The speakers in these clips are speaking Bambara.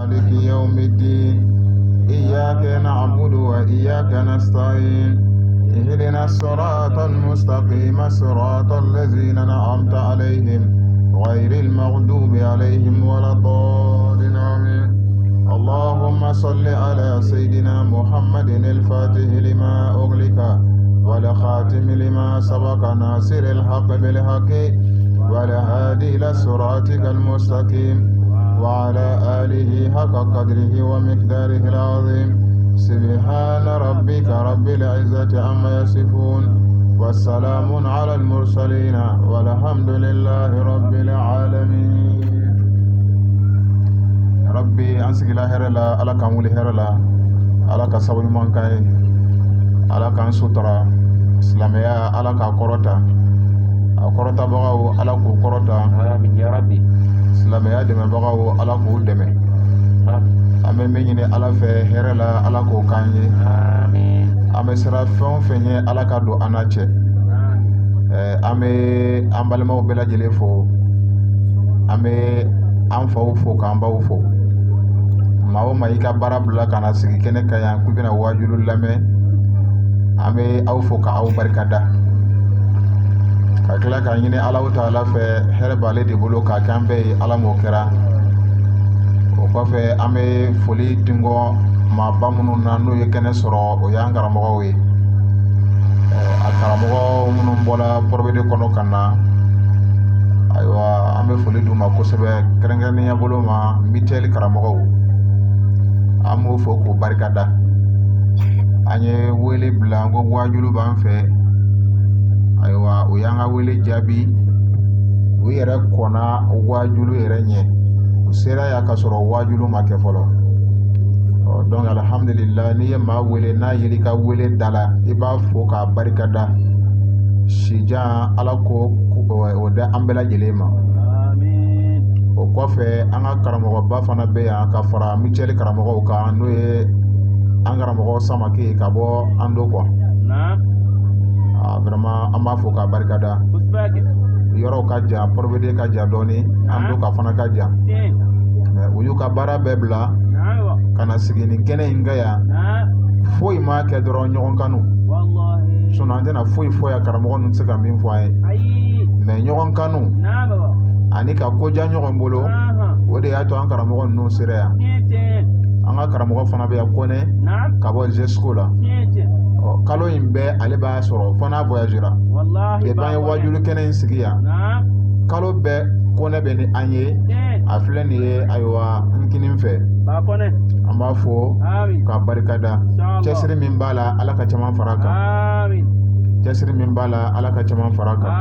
مالك يوم الدين إياك نعبد وإياك نستعين اهدنا الصراط المستقيم صراط الذين أنعمت عليهم غير المغضوب عليهم ولا الضالين آمين. اللهم صل على سيدنا محمد الفاتح لما أغلق والخاتم لما سبق ناصر الحق بالحق والهادي إلى صراطك المستقيم وعلى آله حق قدره ومقداره العظيم. سبحان ربك رب العزة عما يصفون والسلام على المرسلين والحمد لله رب العالمين. ربي أنسك لا هرلا على كامل هرلا على كسب المنكاي على كان سطرا إسلامية على كقرطة أقرطة بغاو على كقرطة يا ربي إسلامية دم بغاو على كودم ame menyine ala fe herela ala ko kanye ame sera fon fenye ala ka do anache ame ambalema bela jele fo ame amfa fo ka amba fo mawo mayika barabula kana sigi kene kaya kubina wajulu lame ame au fo ka au barkada ka kala ka nyine ala taala fe herbale de bolo ka kambe ala mo kera kɔfɛ an bɛ foli dingo maaba minnu na n'o ye kɛnɛ sɔrɔ o y'an karamɔgɔw ye a karamɔgɔ minnu bɔra pɔrɔbɛde kɔnɔ ka na ayiwa an bɛ foli d'u ma kosɛbɛ kɛrɛnkɛrɛnnenya bolo ma mitɛli karamɔgɔw an b'o fɔ k'o barikada an ye wele bila n ko wajulu b'an fɛ ayiwa o y'an ka wele jaabi u yɛrɛ kɔnna wajulu yɛrɛ ɲɛ sera ya ka sɔrɔ wajulu ma kɛ fɔlɔ donc alhamdulillah ni ye maa wele n'a yeli ka wele dala i b'a fɔ k'a barikada sijan ala ko o da an bɛɛ lajɛlen ma o kɔfɛ an ka karamɔgɔba fana bɛ yan ka fara mitɛli karamɔgɔw kan n'o ye an karamɔgɔ samake ka bɔ an do quoi vraiment an b'a fɔ k'a barikada yɔrɔw ka jan pɔrɔbɛde ka jan dɔɔni an do ka fana ka jan u y'u ka baara bɛɛ bila ka na sigi nin kɛnɛ in kan yan foyi ma kɛ dɔrɔn ɲɔgɔn kanu sinon an tɛna foyi fɔ yan karamɔgɔ ninnu tɛ se ka min fɔ an ye mais ɲɔgɔn kanu ani ka koja ɲɔgɔn bolo o de y'a to an karamɔgɔ ninnu sera yan an ka karamɔgɔ fana bɛ yan Kɔnɛ ka bɔ Zesco la kalo in bɛɛ ale b'a sɔrɔ fo n'a voyagera depuis an ye wajulu kɛnɛ in sigi yan kalo bɛɛ Kɔnɛ bɛ ni an ye a filɛ nin ye ayiwa n kini fɛ an b'a fɔ ka barikada cɛsiri min b'a la ala ka caman fara kan cɛsiri min b'a la ala ka caman fara kan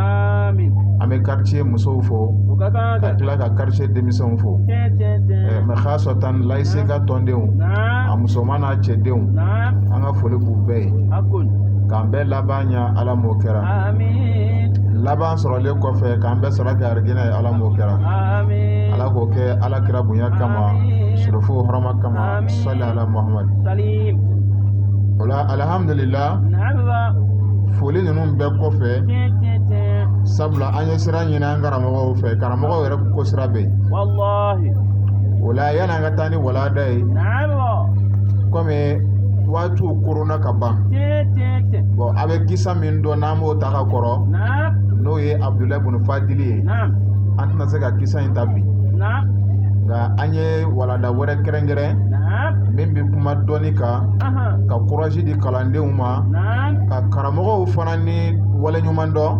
an bɛ quartier musow fo ka tila ka quartier denmisɛnw fo mais khasatan layise ka tɔndenw a musoman n'a cɛdenw an ka foli b'u bɛɛ ye k'an bɛɛ laban ɲa ala m'o kɛra laban sɔrɔlen kɔfɛ k'an bɛɛ sara kɛ arijinɛ ye ala m'o kɛra ala k'o kɛ ala kira bonya kama surufu hɔrɔma kama sali ala muhammad o la alhamdulillah foli ninnu bɛɛ kɔfɛ sabula an ye sira ɲini an karamɔgɔw fɛ karamɔgɔw yɛrɛ ko sira bɛ yen o la yan'an ka taa ni walanda ye komi waatiw korona ka ban bon a bɛ kisa min dɔn n'an b'o ta ka kɔrɔ n'o ye Abdulahi Bun Fadili ye an tɛna se ka kisa in ta bi nka an ye walanda wɛrɛ kɛrɛnkɛrɛn min bɛ kuma dɔɔni kan ka courage di kalandenw ma ka karamɔgɔw fana ni waleɲuman dɔn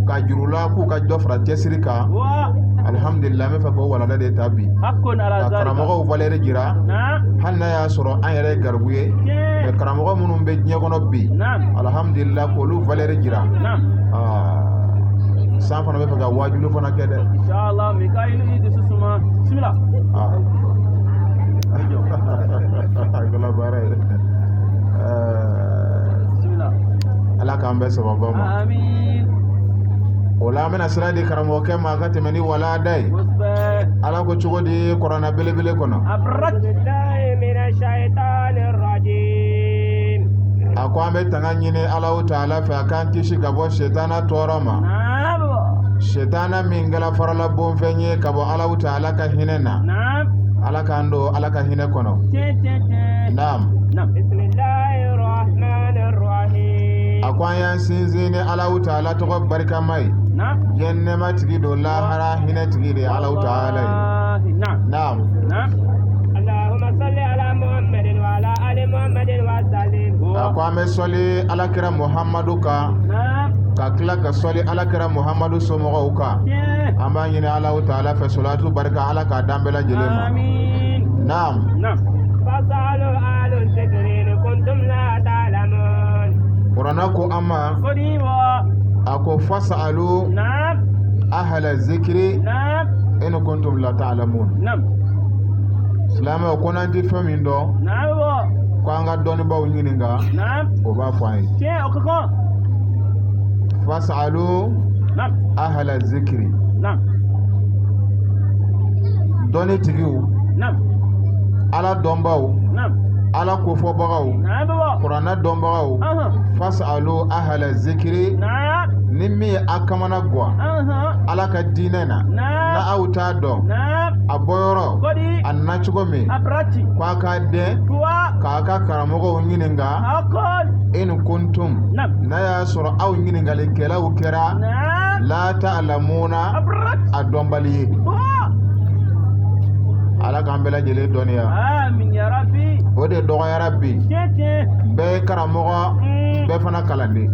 ka jurula k'u ka dɔ fara cɛsiri kan alhamdulillah n bɛ fɛ k'o walanda de ta bi ka karamɔgɔw valeur jira hali n'a y'a sɔrɔ an yɛrɛ ye garibu ye mais karamɔgɔ minnu bɛ diɲɛ kɔnɔ bi alhamdulillah k'olu valeur jira san fana bɛ fɛ ka wajulu fana kɛ dɛ inshallah Mikael i dusu suma bismillah gala bara bismillah ala k'an bɛɛ sababa ma amin o la an bɛna sira di karamɔgɔkɛ ma ka tɛmɛ ni walanda ye ala ko cogo di kuranna belebele kɔnɔ a ko an bɛ tanga ɲini Alahu Taala fɛ a k'an kisi ka bɔ setana tɔɔrɔ ma setana min kɛla farala bonfɛn ye ka bɔ Alahu Taala ka hinɛ na alaka ando alaka hine kono naam bismillahir rahmanir rahim akwan yan sinzini Allahu ta'ala to barka mai jenne ma tigi do lahara hine tigi de Allahu ta'ala naam Allahumma salli ala Muhammadin wa ala ali Muhammadin wa sallim akwan me soli alakira Muhammadu ka kila ka soli alakira Muhammadu somogo ka amma nyine Allahu ta'ala fa salatu barka alaka dambela jelema amin naam fasalu alu zikrin kuntum la ta'lamun qur'ana ko amma ako fasalu ahla zikri in kuntum la ta'lamun salama ko nan di famindo ko anga doni baw nyininga o ba fay fasalu ahla zikri doni tigiu ala dombaw ala ko fo bagaw qur'ana dombaw fasalu ahla zikri nimmi akamana gwa ala ka dinena na auta do aboyoro annachugo me kwa ka de ka karamogo nyininga in kuntum na ya sura aw nyininga le kela ukera la ta'lamuna adombali ala kambela jele doniya amin ya rabbi ode dogo ya rabbi be karamogo be fana kalande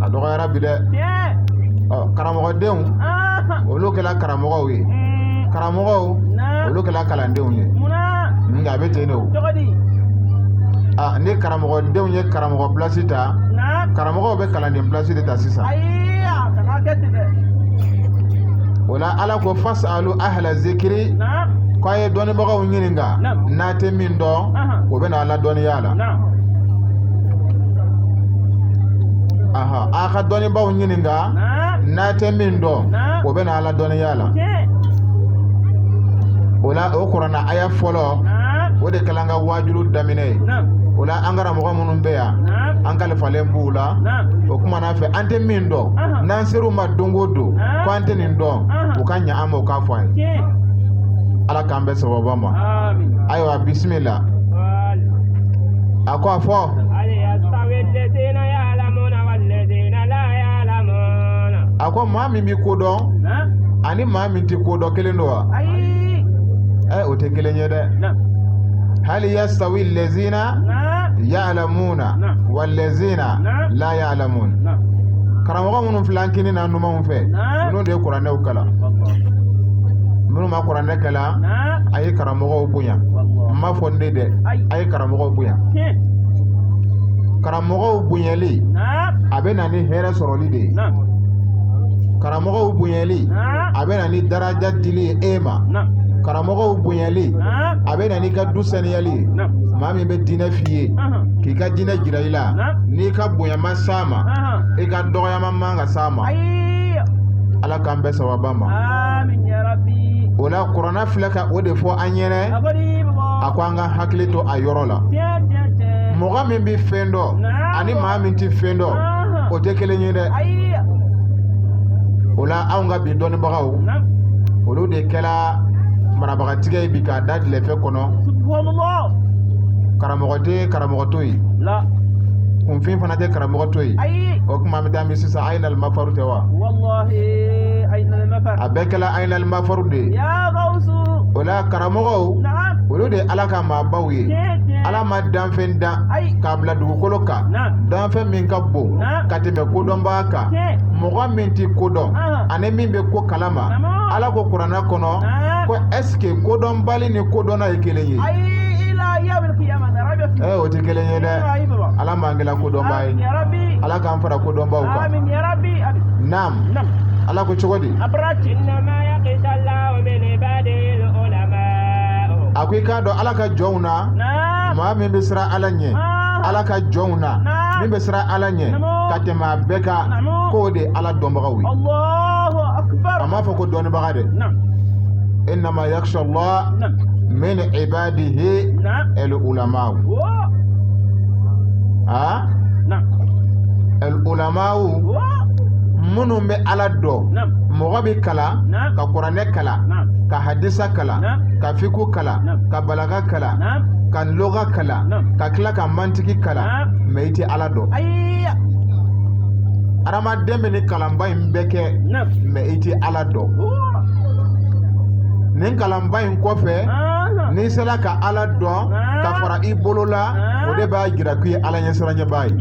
a dogo ya rabbi de karamogo denw olu kela karamogo we karamogo olu kela kalandenw ye nga be teno ni karamogo denw ye karamogo place ta karamogo be kalanden place de ta sisa wala ala ko fasalu ahla zikri ko ay doni bagaw nyininga nate min do ko be na ala doni yala aka doni baw nyininga nate min do ko be na ala doni yala wala o qur'ana aya folo o de kalanga wajulu damine wala angara mo munun beya an kala falen bula o kuma na fe ante min do nan siru ma dongodo ko ante nin do o kanya amo ka fay ala kambe sababa ma amin aywa bismillah akwa fo akwa mami mi kodo ani mami ti kodo kelendo wa o te kelenye de hal yastawi allazina ya'lamuna wallazina la ya'lamun karamogo munun flankini na numa mun fe no de qur'ane ukala munu ma qur'ane kala ay karamogo bunya ma fonde de ay karamogo bunya karamogo bunyeli abena ni hera soroli de karamogo bunyeli abena ni daraja dili ema karamogo bunyeli abena ni ka dusaniyali mami be dina fiye ki ka dina jiraila ni ka bunya masama e ka doya manga sama ala kambe sawabama amin ya rabbi wala qur'ana flaka ode fo anyere akwanga haklito ayorola moga min bi fendo ani mami ti fendo o te kelenye de wala awnga bi doni bagaw wolo de kala marabaga tigay bi ka dad le fe kono subhanallah karamogo toyi la kun fin fana te karamogo toyi o kuma mi dami sisa ayna al mafaru te wa wallahi ayna al mafar abekala ayna al mafaru de ya gausu wala karamogo wolo de alaka ma bawye ala ma danfen da ka bla dugukolo ka danfen min ka bo ka teme kodon ba ka mogo min ti kodon ane min be ko kalama ala ko qur'ana kono ko eske kodon bali ni kodona ekelenye o te kelenye de ala mangela kodon bayi ala kan fara kodon bawu ka amin ya rabbi nam ala ko chogodi abratinna ma yaqtallahu min ibadil ulama akwai ka do ala ka jowna ma min bisra alanye ala ka jowna min bisra alanye ka tema beka ko de ala dombagawi Allahu akbar amma fa ko doni bagade inma yakhsha Allah min ibadihi al ulama al ulama minnu bɛ ala dɔn mɔgɔ bɛ kalan ka kuranɛ kalan ka hadisa kalan ka fiku kalan ka balaga kalan ka loga kalan ka tila ka mantiki kalan mais i tɛ ala dɔn adamaden bɛ nin kalanba in bɛɛ kɛ mais i tɛ ala dɔn nin kalanba in kɔfɛ n'i sera ka ala dɔn ka fara i bolo la o de b'a jira k'i ye ala ɲɛsiranɲɛbaa ye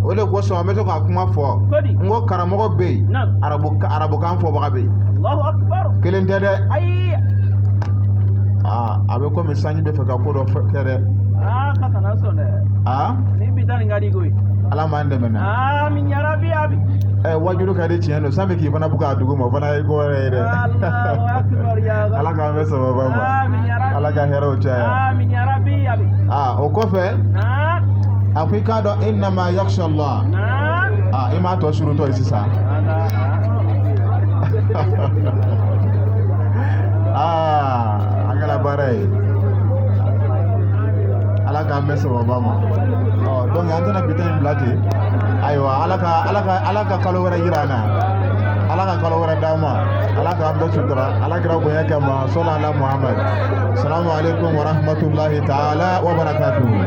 o de kosɔn an bɛ to ka kuma fɔ n ko karamɔgɔ bɛ yen arabukan fɔbaga bɛ yen kelen tɛ dɛ a bɛ komi sanji bɛ fɛ ka ko dɔ kɛ dɛ ala m'an dɛmɛ na wajulu ka di tiɲɛ don sanni k'i fana bɛ k'a dugu ma o fana ye ko wɛrɛ ye dɛ ala k'an bɛ sababa ma ala ka hɛrɛw caya o kɔfɛ a ko i k'a dɔn innama yakhsha Allah i m'a tɔ surutɔ ye sisan an kɛla baara ye ala k'an bɛ sababa ma donc an tɛna bi ta in bila ten ayiwa ala ka kalo wɛrɛ jira an na ala ka kalo wɛrɛ d'an ma ala k'an bɛɛ sutura ala kira bonya kɛ ma sɔli ala Muhammad salamu alaikum wa rahmatullahi ta'ala wa barakatuhu